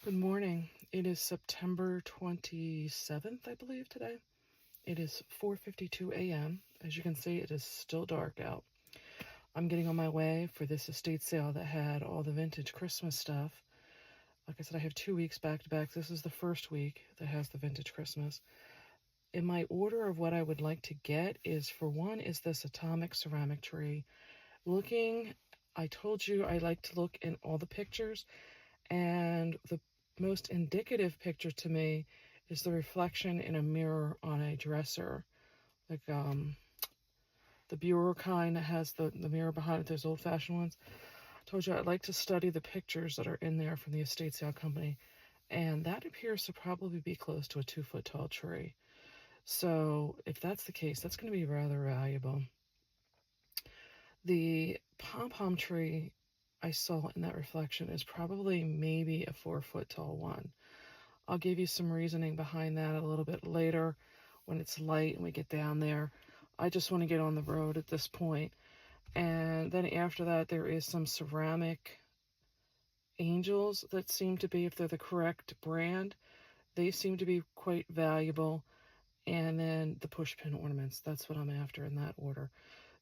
Good morning. It is September 27th, I believe, today. It is 4:52 a.m. As you can see, it is still dark out. I'm getting on my way for this estate sale that had all the vintage Christmas stuff. Like I said, I have 2 weeks back to back. This is the first week that has the vintage Christmas. In my order of what I would like to get is, for one, is this atomic ceramic tree. I told you I like to look in all the pictures, and the most indicative picture to me is the reflection in a mirror on a dresser, like the bureau kind that has the mirror behind it, those old-fashioned ones. I told you I'd like to study the pictures that are in there from the estate sale company, and that appears to probably be close to a 2-foot tall tree. So if that's the case, that's going to be rather valuable. The pom-pom tree I saw in that reflection is probably maybe a 4-foot tall one. I'll give you some reasoning behind that a little bit later when it's light and we get down there. I just want to get on the road at this point. And then after that, there is some ceramic angels that seem to be, if they're the correct brand, they seem to be quite valuable. And then the push pin ornaments, that's what I'm after in that order.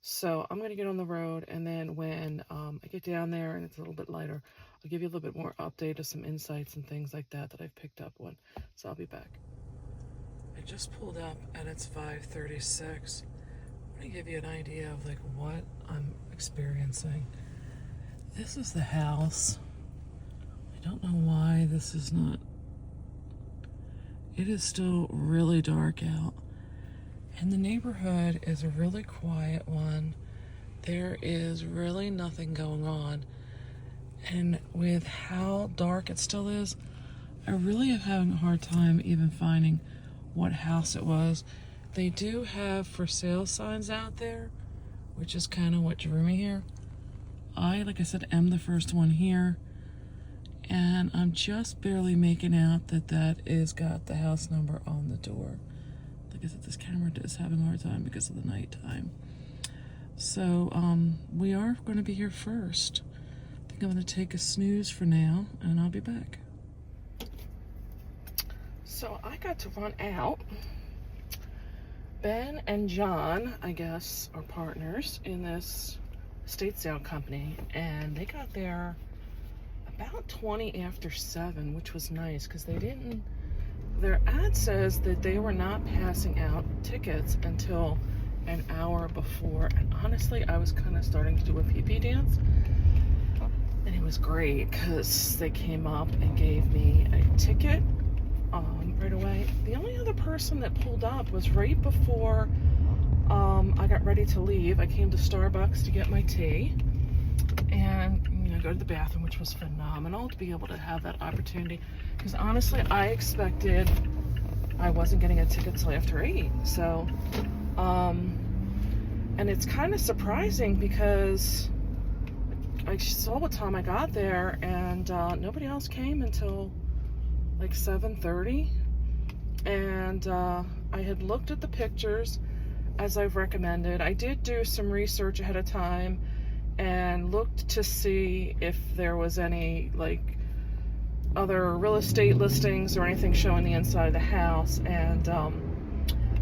So I'm going to get on the road, and then when I get down there and it's a little bit lighter, I'll give you a little bit more update of some insights and things like that I've picked up on. So I'll be back. I just pulled up and it's 5:36. I'm going to give you an idea of what I'm experiencing. This is the house. I don't know why this is not. It is still really dark out. And the neighborhood is a really quiet one. There is really nothing going on. And with how dark it still is, I really am having a hard time even finding what house it was. They do have for sale signs out there, which is kind of what drew me here. Like I said, am the first one here. And I'm just barely making out that is got the house number on the door. Like I said, this camera is having a hard time because of the nighttime. So we are going to be here first. I think I'm going to take a snooze for now, and I'll be back. So I got to run out. Ben and John, I guess, are partners in this estate sale company, and they got there about 20 after 7, which was nice because they didn't. Their ad says that they were not passing out tickets until an hour before, and honestly, I was kind of starting to do a pee-pee dance, and it was great because they came up and gave me a ticket right away. The only other person that pulled up was right before I got ready to leave. I came to Starbucks to get my tea and go to the bathroom, which was phenomenal to be able to have that opportunity, because honestly I expected I wasn't getting a ticket till after 8. So and it's kind of surprising because I saw what time I got there, and nobody else came until like 7:30. And I had looked at the pictures as I've recommended. I did do some research ahead of time and looked to see if there was any other real estate listings or anything showing the inside of the house, and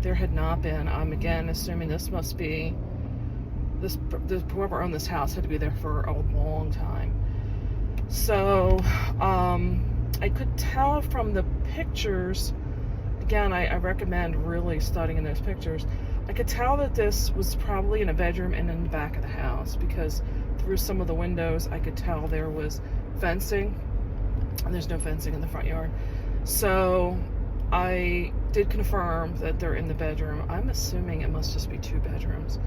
there had not been. I'm again assuming this must be this whoever owned this house had to be there for a long time. So I could tell from the pictures. Again, I recommend really studying those pictures. I could tell that this was probably in a bedroom and in the back of the house, because through some of the windows I could tell there was fencing, and there's no fencing in the front yard. So I did confirm that they're in the bedroom. I'm assuming it must just be 2 bedrooms.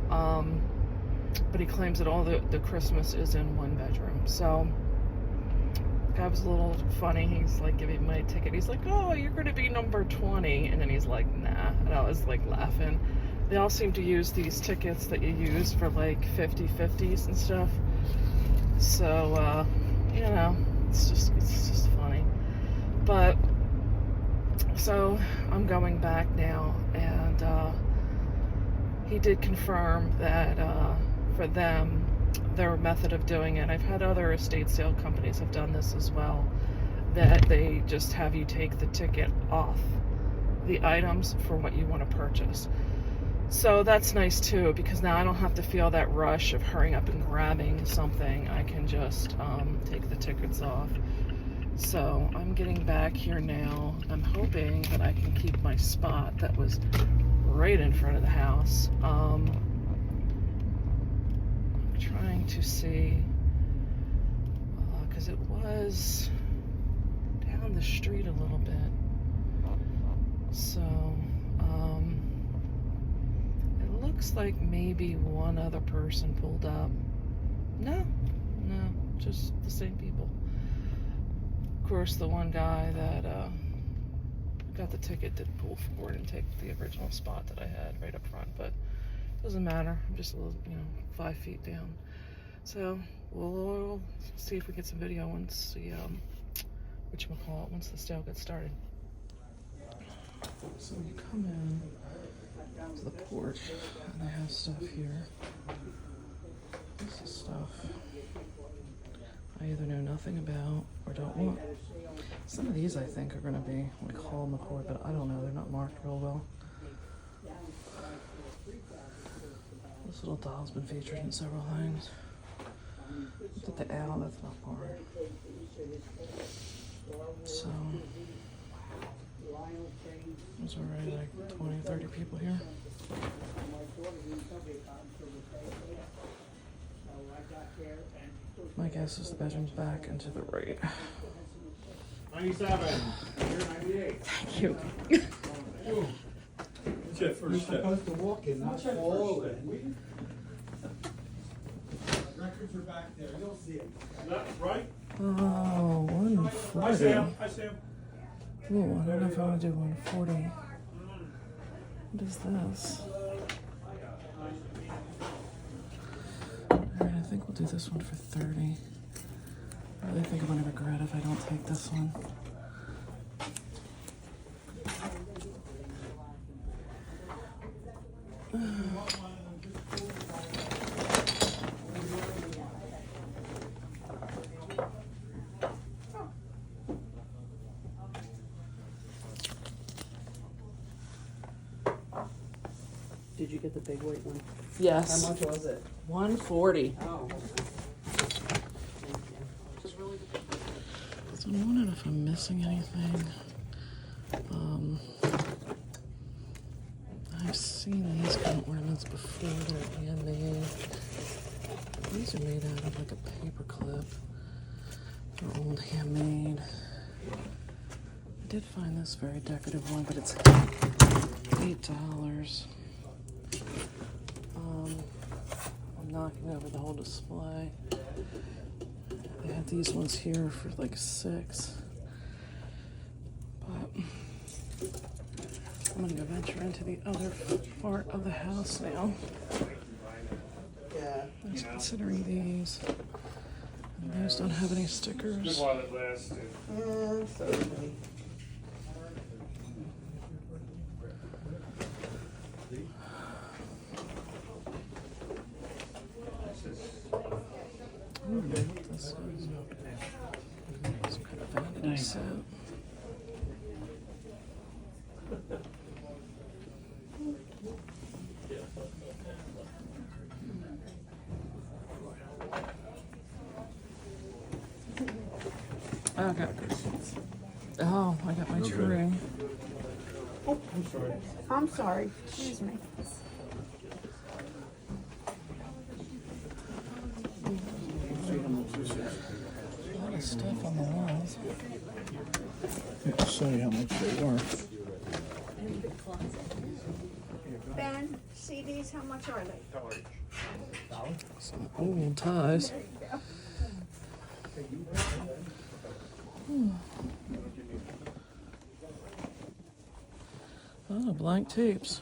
But he claims that all the Christmas is in 1 bedroom. So that was a little funny. He's like giving my ticket. He's like, "Oh, you're going to be number 20." And then he's like, "Nah." And I was like laughing. They all seem to use these tickets that you use for like 50/50s and stuff. So, it's just funny. But, so I'm going back now, and he did confirm that for them, their method of doing it. I've had other estate sale companies have done this as well. that they just have you take the ticket off the items for what you want to purchase. So that's nice too, because now I don't have to feel that rush of hurrying up and grabbing something. I can just take the tickets off. So I'm getting back here now. I'm hoping that I can keep my spot that was right in front of the house. I'm trying to see, because it was down the street a little bit. So it looks like maybe one other person pulled up. No, just the same people. Of course, the one guy that got the ticket did pull forward and take the original spot that I had right up front, but doesn't matter. I'm just a little, 5 feet down. So we'll see if we get some video once the once the sale gets started. So you come in to the porch and they have stuff here. This is stuff I either know nothing about or don't want. Some of these I think are going to be like home accord, but I don't know. They're not marked real well. This little doll's been featured in several things. Look at the owl, that's not hard. So there's already like 20, 30 people here. My guess is the bedroom's back and to the right. 97. You're 98. Thank you. It's your first step. Supposed to walk in, not fall in. Records are back there. You'll see it. That's right. Oh, Hi, 140. Sam. Hi, Sam. Ooh, I don't know if I want to do 140. What is this? Alright, I think we'll do this one for 30. I really think I'm going to regret if I don't take this one. Did you get the big weight one? Yes. How much was it? 140. Oh. So I'm wondering if I'm missing anything. I've seen these kind of ornaments before. They're handmade. These are made out of like a paper clip. They're old handmade. I did find this very decorative one, but it's $8. I'm knocking over the whole display. They have these ones here for like $6. But I'm gonna go venture into the other part of the house now. Yeah. I was considering these. And those don't have any stickers. While it lasted. Certainly. I don't know what this is. Some kind of vanity set. Okay. Oh, I got my tree. Oh, I'm sorry. I'm sorry. Excuse me. A lot of stuff on the walls. I'll show you how much they were. Ben, see these? How much are they? Some old ties. Oh, blank tapes.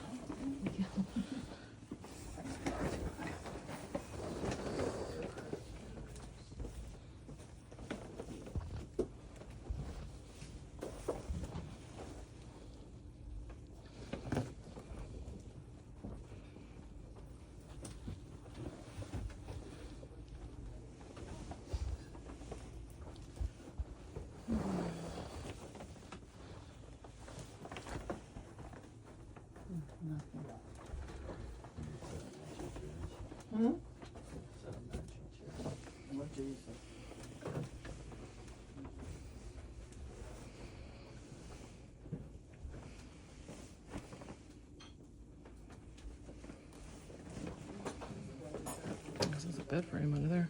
bed frame under there.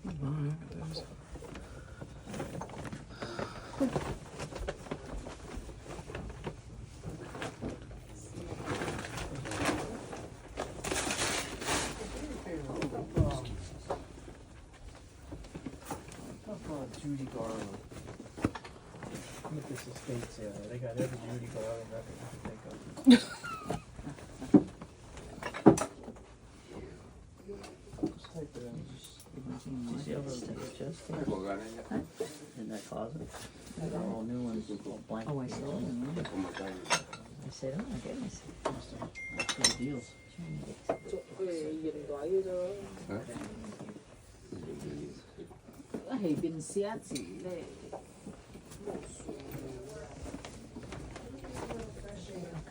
Oh my, look at those. Judy Garland. Look at this estate sale. They got every Judy Garland record you can think of. Just type it in. Did you see all those chests in that closet? All new ones, blank. Oh, I saw them. I said, oh my goodness. Good deals. Hay binsiati le.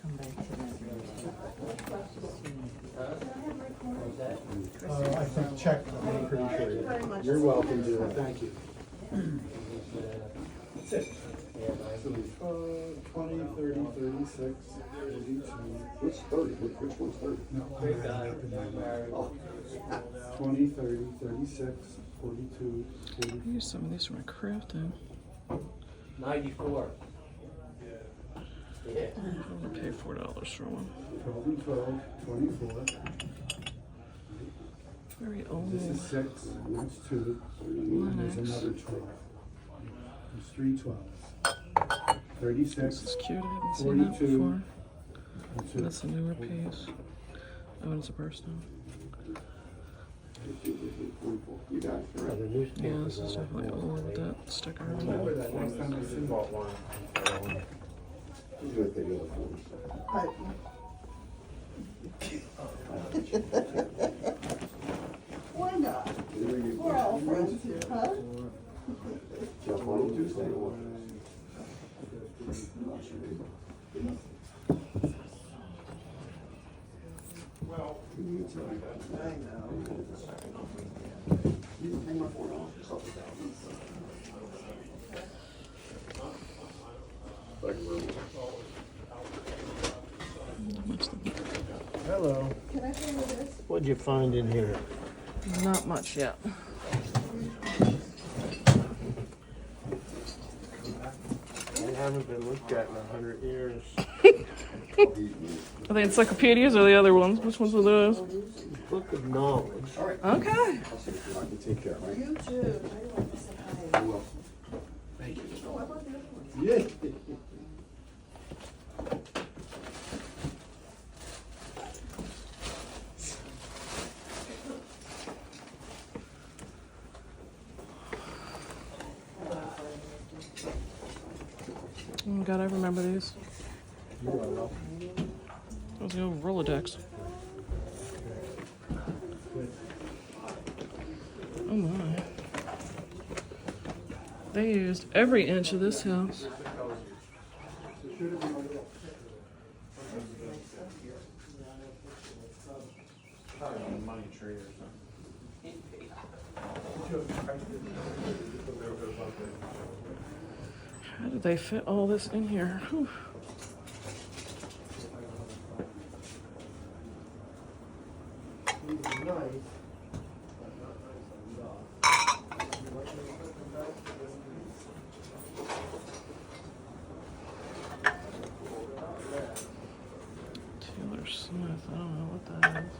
Come back to that. I think check, I'm pretty sure. You're welcome, Julie, thank you. That's it. 20, 30, 36, 42. Which 30? Which one's 30? No, 20, 30, 36, 42, 40. Use some of these for my crafting. 94. Yeah. I'll pay $4 for one. 12 and 12, 24. Very old. This is 6, and that's 2. And there's another 12. There's 3 12s. 36. This is cute. I haven't seen that 42. before. That's it. That's a newer piece. Oh, and it's a burst now. You guys, right? Yeah, this is definitely old with that sticker on it. Remember that last time I seen bought one. He's gonna take the other Why not? We're all friends here, huh? Just one Tuesday or what? I know. Hello. Can I play with this? What'd you find in here? Not much yet. They haven't been looked at in 100 years. Are they encyclopedias or the other ones? Which ones are those? Book of knowledge. Okay. I can take care, right? You too. I want to say hi. You will. Thank you. Oh, I want the other one. Yeah. Oh God, I remember these. You are welcome. Those are the old Rolodex. Oh my. They used every inch of this house. Money tree or something. How did they fit all this in here? Whew. Taylor Smith, I don't know what that is.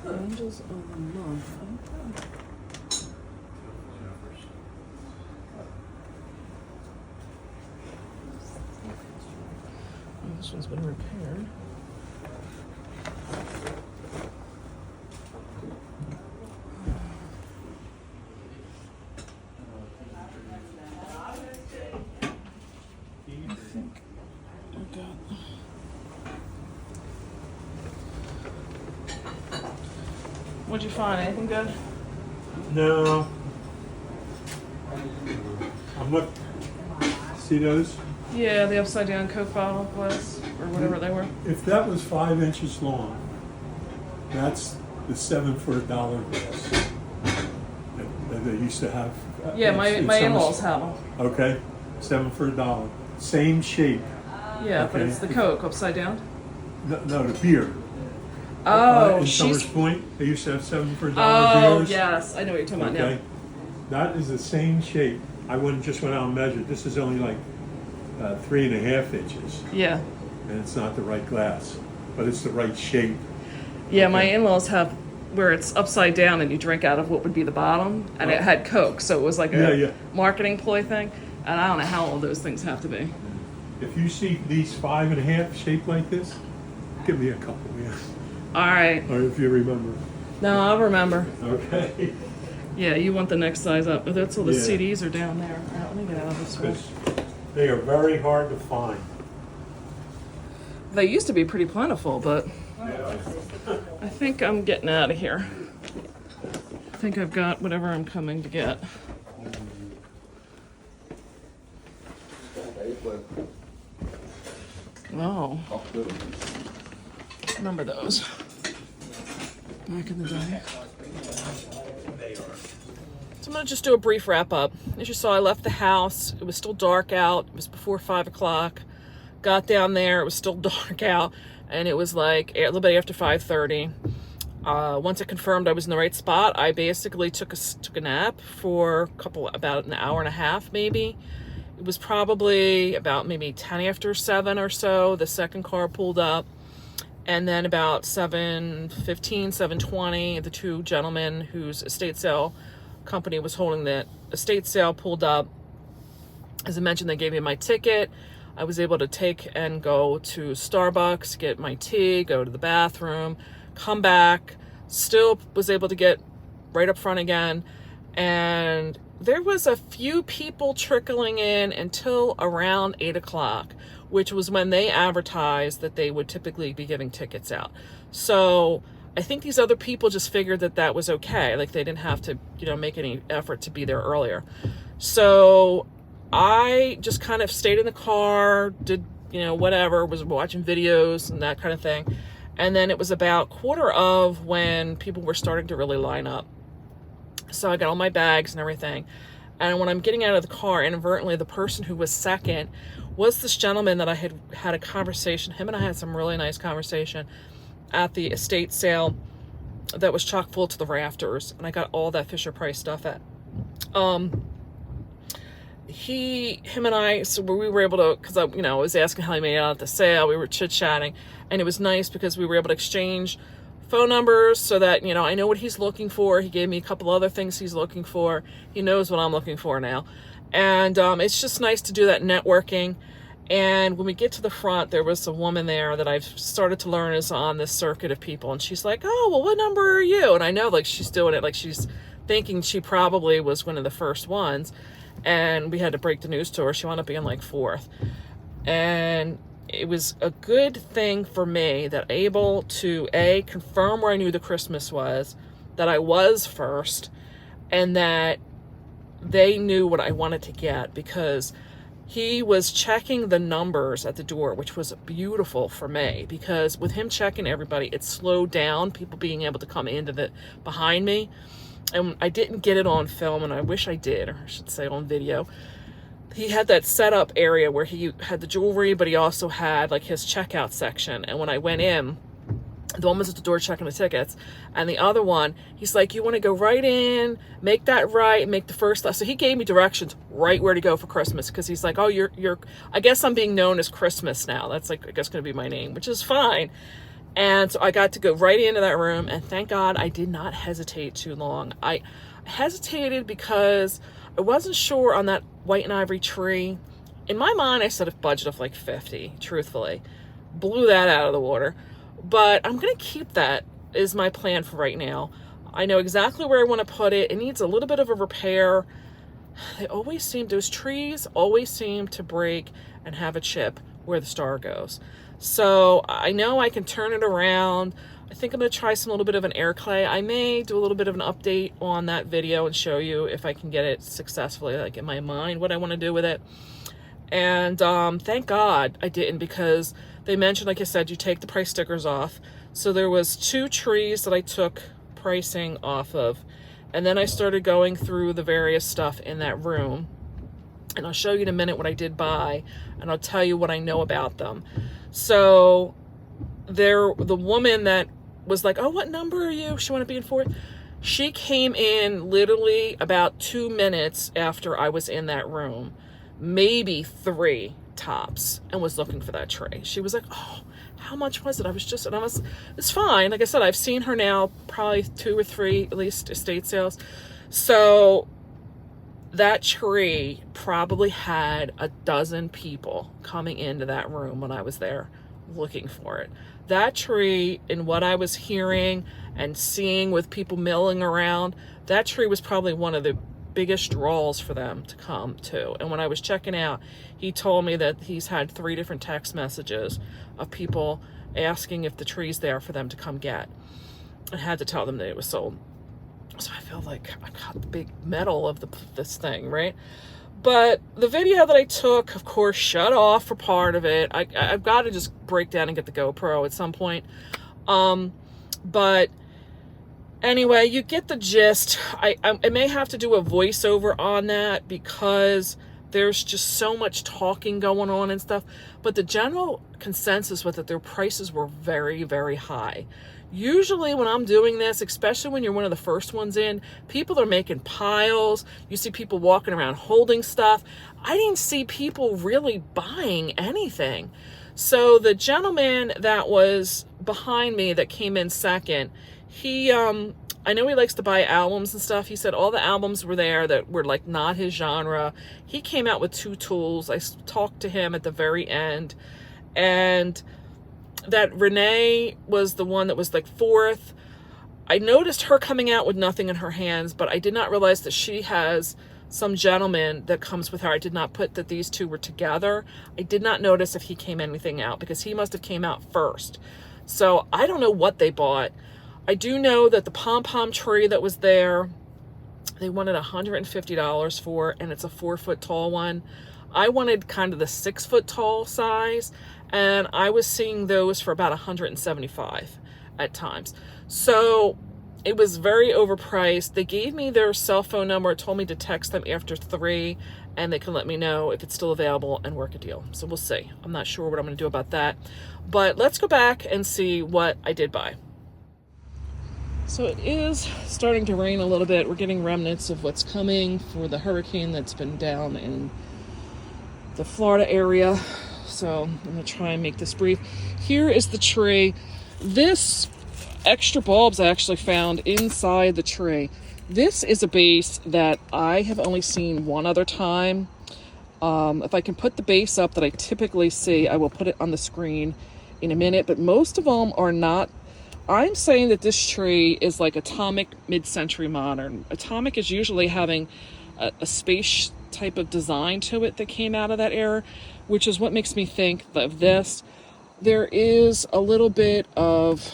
Angels of the Month. Okay. Oh, this one's been repaired. What'd you find? Anything good? No. I'm look. See those? Yeah, the upside down Coke bottle glass or whatever they were. If that was 5 inches long, that's the 7 for $1 glass that they used to have. Yeah, my in-laws have them. Okay, 7 for $1. Same shape. Yeah, but Okay. it's the Coke upside down. No, the beer. Oh, in Summers she's. Point, they used to have 7 for $1 Oh, beers. yes, I know what you're talking about Okay, now. that is the same shape. I just went out and measured. This is only like 3.5 inches, Yeah, and it's not the right glass, but it's the right shape. yeah. My Okay. in-laws have where it's upside down and you drink out of what would be the bottom, and it had Coke, so it was like a Yeah. marketing ploy thing. And I don't know how old those things have to be. If you see these 5.5 shaped like this, give me a couple, yeah. All right. Or if you remember. No, I'll remember. Okay. Yeah, you want the next size up. But that's all the Yeah. CDs are down there. All right, let me get out of this way. Because they are very hard to find. They used to be pretty plentiful, but I think I'm getting out of here. I think I've got whatever I'm coming to get. Oh, remember those back in the day. So I'm gonna just do a brief wrap up. As you saw, I left the house. It was still dark out. It was before 5 o'clock. Got down there. It was still dark out, and it was like a little bit after 5:30. Once I confirmed I was in the right spot, I basically took a nap for about an hour and a half, maybe. It was probably about maybe 10 after 7 or so. The second car pulled up. And then about 7:15, 7:20, the two gentlemen whose estate sale company was holding the estate sale pulled up. As I mentioned, they gave me my ticket. I was able to take and go to Starbucks, get my tea, go to the bathroom, come back, still was able to get right up front again. And there was a few people trickling in until around 8 o'clock, which was when they advertised that they would typically be giving tickets out. So I think these other people just figured that that was okay. Like they didn't have to, make any effort to be there earlier. So I just kind of stayed in the car, did, whatever, was watching videos and that kind of thing. And then it was about 1:15 when people were starting to really line up. So I got all my bags and everything. And when I'm getting out of the car, inadvertently, the person who was second was this gentleman that I had a conversation. Him and I had some really nice conversation at the estate sale that was chock full to the rafters. And I got all that Fisher-Price stuff at. Him and I, so we were able to, because I was asking how he made it out at the sale. We were chit-chatting. And it was nice because we were able to exchange phone numbers so that, I know what he's looking for. He gave me a couple other things he's looking for. He knows what I'm looking for now. And it's just nice to do that networking. And when we get to the front, there was a woman there that I've started to learn is on this circuit of people. And she's like, oh, well, what number are you? And I know, like, she's doing it like she's thinking she probably was one of the first ones. And we had to break the news to her. She wound up being like 4th. And it was a good thing for me that able to confirm where I knew the Christmas was, that I was first, and that they knew what I wanted to get, because he was checking the numbers at the door, which was beautiful for me, because with him checking everybody, it slowed down people being able to come into behind me. And I didn't get it on film, and I wish I did, or I should say on video. He had that setup area where he had the jewelry, but he also had like his checkout section. And when I went in, the one was at the door checking the tickets, and the other one, he's like, you want to go right in, make that right, make the first left. So he gave me directions right where to go for Christmas, because he's like, oh, you're I guess I'm being known as Christmas now. That's like, I guess going to be my name, which is fine. And so I got to go right into that room, and thank God I did not hesitate too long. I hesitated because I wasn't sure on that white and ivory tree. In my mind, I set a budget of like 50, truthfully. Blew that out of the water. But I'm going to keep that is my plan for right now. I know exactly where I want to put it. It needs a little bit of a repair. Those trees always seem to break and have a chip where the star goes. So I know I can turn it around. I think I'm going to try a little bit of an air clay. I may do a little bit of an update on that video and show you if I can get it successfully, like in my mind, what I want to do with it. And thank God I didn't, because they mentioned, like I said, you take the price stickers off. So there was 2 trees that I took pricing off of. And then I started going through the various stuff in that room. And I'll show you in a minute what I did buy, and I'll tell you what I know about them. So the woman that was like, oh, what number are you? She wanted to be in 4th. She came in literally about 2 minutes after I was in that room, maybe 3 tops, and was looking for that tray. She was like, oh, how much was it? It's fine. Like I said, I've seen her now probably 2 or 3, at least, estate sales. So that tree probably had a dozen people coming into that room when I was there looking for it. That tree, in what I was hearing and seeing with people milling around, that tree was probably one of the biggest draws for them to come to. And when I was checking out, he told me that he's had 3 different text messages of people asking if the tree's there for them to come get. I had to tell them that it was sold. So I feel like I got the big medal of this thing, right? But the video that I took, of course, shut off for part of it. I've got to just break down and get the GoPro at some point. But anyway, you get the gist. I may have to do a voiceover on that because there's just so much talking going on and stuff. But the general consensus was that their prices were very, very high. Usually when I'm doing this, especially when you're one of the first ones in, people are making piles. You see people walking around holding stuff. I didn't see people really buying anything. So the gentleman that was behind me that came in second, he, I know he likes to buy albums and stuff. He said all the albums were there that were like not his genre. He came out with 2 tools. I talked to him at the very end, and that Renee was the one that was like 4th. I noticed her coming out with nothing in her hands, but I did not realize that she has some gentleman that comes with her. I did not put that these 2 were together. I did not notice if he came anything out, because he must have came out first. So I don't know what they bought. I do know that the pom-pom tree that was there, they wanted $150 for, and it's a 4-foot tall one. I wanted kind of the 6-foot tall size, and I was seeing those for about $175 at times. So it was very overpriced. They gave me their cell phone number, told me to text them after 3, and they can let me know if it's still available and work a deal. So we'll see. I'm not sure what I'm going to do about that. But let's go back and see what I did buy. So it is starting to rain a little bit. We're getting remnants of what's coming for the hurricane that's been down in the Florida area. So I'm going to try and make this brief. Here is the tree. This extra bulbs I actually found inside the tree. This is a base that I have only seen one other time. If I can put the base up that I typically see, I will put it on the screen in a minute. But most of them are not. I'm saying that this tree is like Atomic mid-century modern. Atomic is usually having a space type of design to it that came out of that era, which is what makes me think of this. There is a little bit of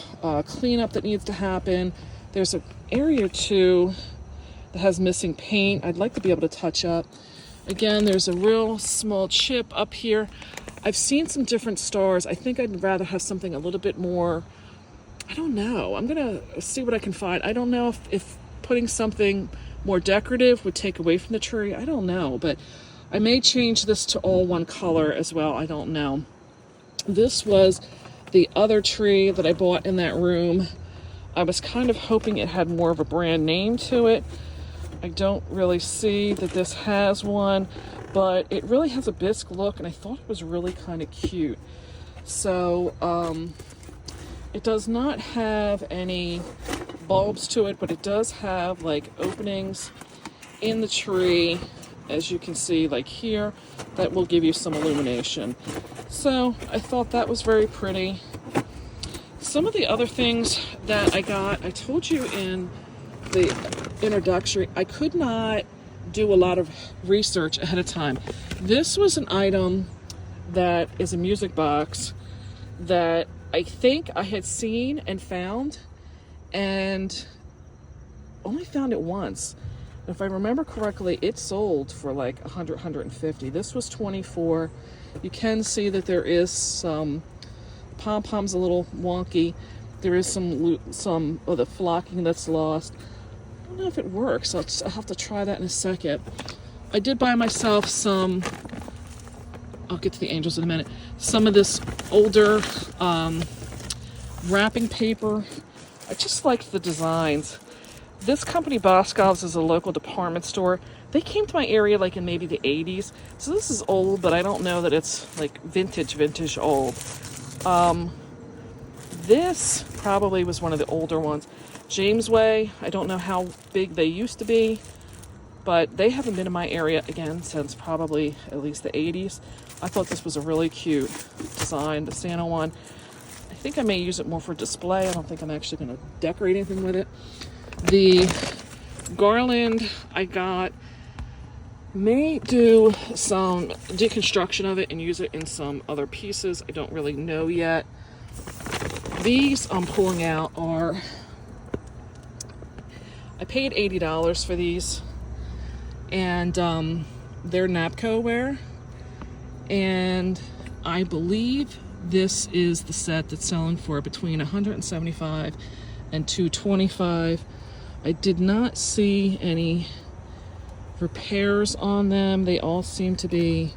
cleanup that needs to happen. There's an area too that has missing paint I'd like to be able to touch up. Again, there's a real small chip up here. I've seen some different stars. I think I'd rather have something a little bit more, I don't know. I'm going to see what I can find. I don't know if putting something more decorative would take away from the tree. I don't know, but I may change this to all one color as well. I don't know. This was the other tree that I bought in that room. I was kind of hoping it had more of a brand name to it. I don't really see that this has one, but it really has a bisque look, and I thought it was really kind of cute. So, it does not have any bulbs to it, but it does have like openings in the tree, as you can see, like here, that will give you some illumination. So I thought that was very pretty. Some of the other things that I got, I told you in the introductory, I could not do a lot of research ahead of time. This was an item that is a music box that I think I had seen and found, and only found it once. If I remember correctly, it sold for like 100, 150. This was 24. You can see that there is some pom-poms a little wonky. There is some of the flocking that's lost. I don't know if it works. I'll have to try that in a second. I did buy myself some, I'll get to the angels in a minute, some of this older wrapping paper. I just liked the designs. This company, Boscov's, is a local department store. They came to my area like in maybe the 80s. So this is old, but I don't know that it's like vintage old. This probably was one of the older ones. Jamesway, I don't know how big they used to be, but they haven't been in my area again since probably at least the 80s. I thought this was a really cute design, the Santa one. I think I may use it more for display. I don't think I'm actually going to decorate anything with it. The garland I got, may do some deconstruction of it and use it in some other pieces. I don't really know yet. These I'm pulling out are, I paid $80 for these, and they're Napco ware, and I believe this is the set that's selling for between $175 and $225. I did not see any repairs on them. They all seem to be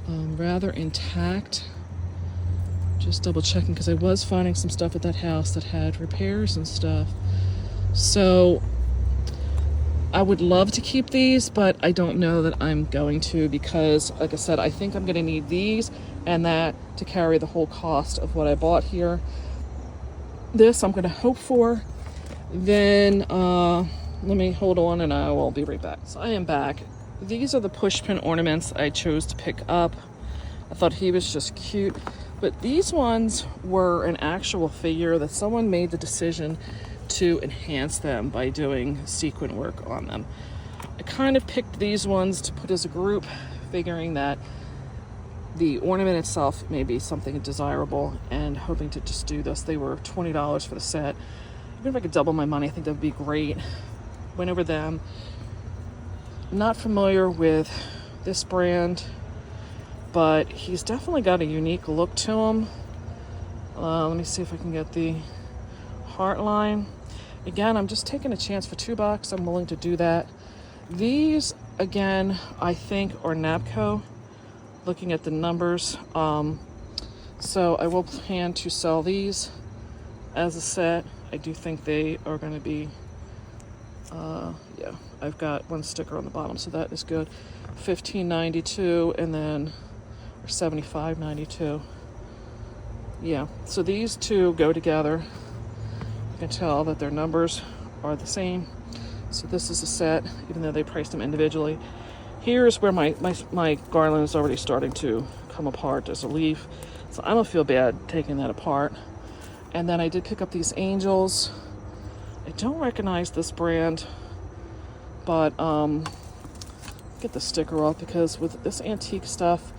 rather intact. Just double checking because I was finding some stuff at that house that had repairs and stuff. So I would love to keep these, but I don't know that I'm going to, because like I said, I think I'm going to need these and that to carry the whole cost of what I bought here. This I'm going to hope for. Then let me hold on and I will be right back. So I am back. These are the push pin ornaments I chose to pick up. I thought he was just cute. But these ones were an actual figure that someone made the decision to enhance them by doing sequin work on them. I kind of picked these ones to put as a group, figuring that the ornament itself may be something desirable, and hoping to just do this. They were $20 for the set. Even if I could double my money, I think that would be great. Went over them. Not familiar with this brand, but he's definitely got a unique look to him. Let me see if I can get the Heartline. Again, I'm just taking a chance for $2. I'm willing to do that. These, again, I think are Napco, looking at the numbers. So I will plan to sell these as a set. I do think they are going to be, yeah, I've got one sticker on the bottom, so that is good. $15.92 and then, or $75.92. Yeah, so these two go together. You can tell that their numbers are the same. So this is a set, even though they priced them individually. Here's where my garland is already starting to come apart. There's a leaf, so I don't feel bad taking that apart. And then I did pick up these angels. I don't recognize this brand, but get the sticker off, because with this antique stuff,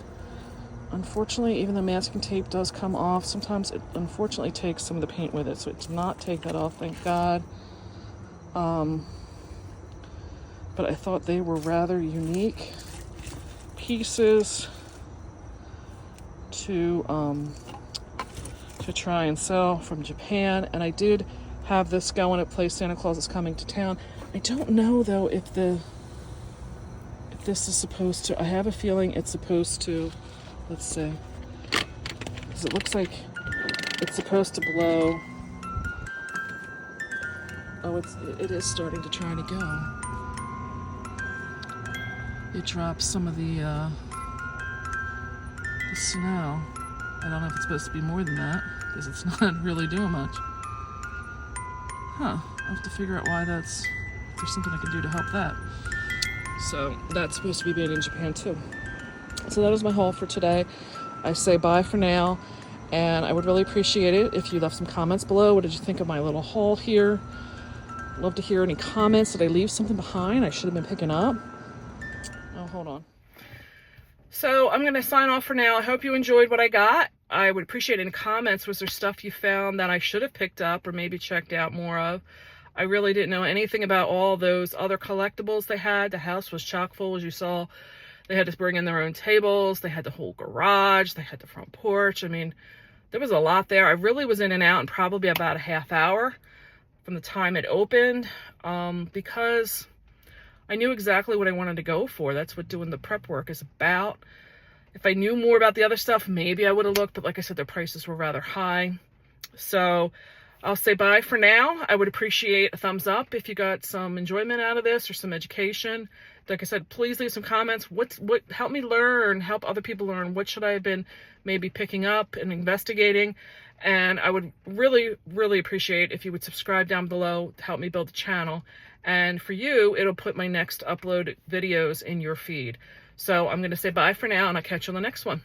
unfortunately, even the masking tape does come off. Sometimes it unfortunately takes some of the paint with it, so it did not take that off, thank God. But I thought they were rather unique pieces to try and sell from Japan. And I did have this going at Place Santa Claus is Coming to Town. I don't know though if this is supposed to, I have a feeling it's supposed to, let's see, because it looks like it's supposed to blow. Oh, it is starting to try to go. It drops some of the snow. I don't know if it's supposed to be more than that, because it's not really doing much. Huh, I'll have to figure out why that's, if there's something I can do to help that. So that's supposed to be made in Japan too. So that is my haul for today. I say bye for now, and I would really appreciate it if you left some comments below. What did you think of my little haul here? Love to hear any comments. Did I leave something behind I should have been picking up? Oh, hold on. So I'm going to sign off for now. I hope you enjoyed what I got. I would appreciate any comments. Was there stuff you found that I should have picked up or maybe checked out more of? I really didn't know anything about all those other collectibles they had. The house was chock full, as you saw. They had to bring in their own tables. They had the whole garage. They had the front porch. I mean, there was a lot there. I really was in and out in probably about a half hour from the time it opened, because I knew exactly what I wanted to go for. That's what doing the prep work is about. If I knew more about the other stuff, maybe I would have looked, but like I said, their prices were rather high. So I'll say bye for now. I would appreciate a thumbs up if you got some enjoyment out of this or some education. Like I said, please leave some comments. What help me learn, help other people learn. What should I have been maybe picking up and investigating? And I would really, really appreciate if you would subscribe down below to help me build the channel. And for you, it'll put my next upload videos in your feed. So I'm going to say bye for now, and I'll catch you on the next one.